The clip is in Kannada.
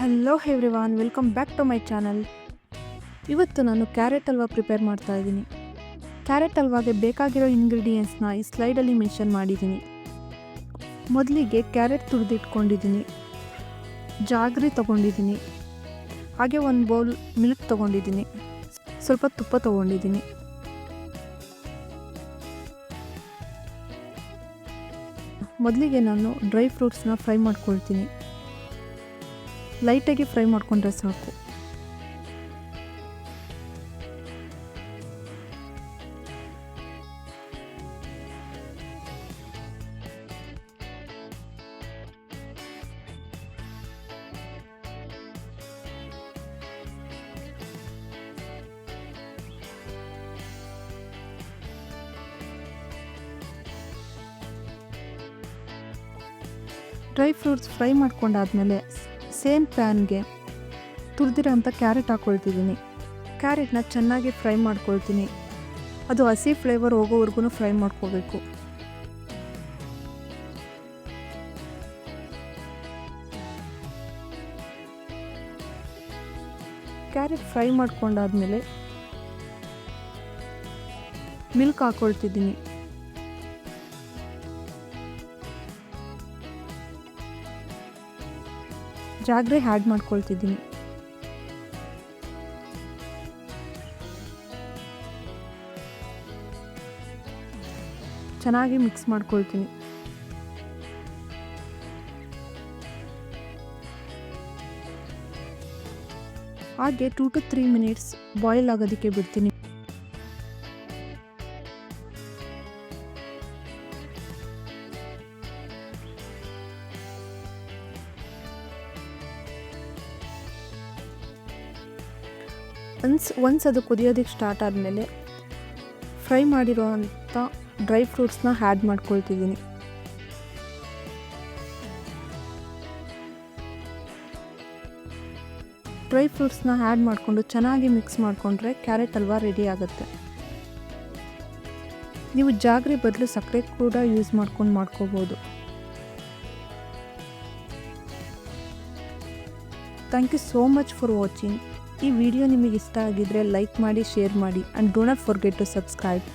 Hello everyone, welcome back to my channel. ಇವತ್ತು ನಾನು ಕ್ಯಾರೆಟ್ ಹಲ್ವಾ ಪ್ರಿಪೇರ್ ಮಾಡ್ತಾ ಇದ್ದೀನಿ. ಕ್ಯಾರೆಟ್ ಹಲ್ವಾಗೆ ಬೇಕಾಗಿರೋ ಇಂಗ್ರೀಡಿಯೆಂಟ್ಸ್ನ ಈ ಸ್ಲೈಡಲ್ಲಿ ಮೆನ್ಷನ್ ಮಾಡಿದ್ದೀನಿ. ಮೊದಲಿಗೆ ಕ್ಯಾರೆಟ್ ತುರಿದಿಟ್ಕೊಂಡಿದ್ದೀನಿ, ಜಾಗ್ರಿ ತೊಗೊಂಡಿದ್ದೀನಿ, ಹಾಗೆ ಒಂದು ಬೌಲ್ ಮಿಲ್ಕ್ ತೊಗೊಂಡಿದ್ದೀನಿ, ಸ್ವಲ್ಪ ತುಪ್ಪ ತೊಗೊಂಡಿದ್ದೀನಿ. ಮೊದಲಿಗೆ ನಾನು ಡ್ರೈ ಫ್ರೂಟ್ಸ್ನ ಫ್ರೈ ಮಾಡ್ಕೊಳ್ತೀನಿ. ಲೈಟಾಗಿ ಫ್ರೈ ಮಾಡಿಕೊಂಡ್ರೆ ಸಾಕು. ಡ್ರೈ ಫ್ರೂಟ್ಸ್ ಫ್ರೈ ಮಾಡ್ಕೊಂಡಾದ್ಮೇಲೆ ಸೇಮ್ ಪ್ಯಾನ್ಗೆ ತುರಿದಿರೋಂಥ ಕ್ಯಾರೆಟ್ ಹಾಕ್ಕೊಳ್ತಿದ್ದೀನಿ. ಕ್ಯಾರೆಟ್ನ ಚೆನ್ನಾಗಿ ಫ್ರೈ ಮಾಡ್ಕೊಳ್ತೀನಿ. ಅದು ಹಸಿ ಫ್ಲೇವರ್ ಹೋಗೋವರೆಗೂ ಫ್ರೈ ಮಾಡ್ಕೋಬೇಕು. ಕ್ಯಾರೆಟ್ ಫ್ರೈ ಮಾಡ್ಕೊಂಡಾದ್ಮೇಲೆ ಮಿಲ್ಕ್ ಹಾಕ್ಕೊಳ್ತಿದ್ದೀನಿ. ಜಾಗ್ರಿ ಆ್ಯಡ್ ಮಾಡ್ಕೊಳ್ತಿದ್ದೀನಿ. ಚೆನ್ನಾಗಿ ಮಿಕ್ಸ್ ಮಾಡ್ಕೊಳ್ತೀನಿ. ಹಾಗೆ 2 to 3 ಮಿನಿಟ್ಸ್ ಬಾಯ್ಲ್ ಆಗೋದಕ್ಕೆ ಬಿಡ್ತೀನಿ. ಒನ್ಸ್ ಅದು ಕುದಿಯೋದಕ್ಕೆ ಸ್ಟಾರ್ಟ್ ಆದಮೇಲೆ ಫ್ರೈ ಮಾಡಿರೋವಂಥ ಡ್ರೈ ಫ್ರೂಟ್ಸ್ನ ಆ್ಯಡ್ ಮಾಡ್ಕೊಳ್ತಿದ್ದೀನಿ. ಡ್ರೈ ಫ್ರೂಟ್ಸ್ನ ಆ್ಯಡ್ ಮಾಡಿಕೊಂಡು ಚೆನ್ನಾಗಿ ಮಿಕ್ಸ್ ಮಾಡಿಕೊಂಡ್ರೆ ಕ್ಯಾರೆಟ್ ಹಲ್ವಾ ರೆಡಿ ಆಗುತ್ತೆ. ನೀವು ಜಾಗ್ರಿ ಬದಲು ಸಕ್ಕರೆ ಕೂಡ ಯೂಸ್ ಮಾಡ್ಕೊಂಡು ಮಾಡ್ಕೋಬೋದು. Thank you so much for watching. ಈ ವಿಡಿಯೋ ನಿಮಗೆ ಇಷ್ಟ ಆಗಿದ್ರೆ ಲೈಕ್ ಮಾಡಿ, ಶೇರ್ ಮಾಡಿ, and don't forget to subscribe.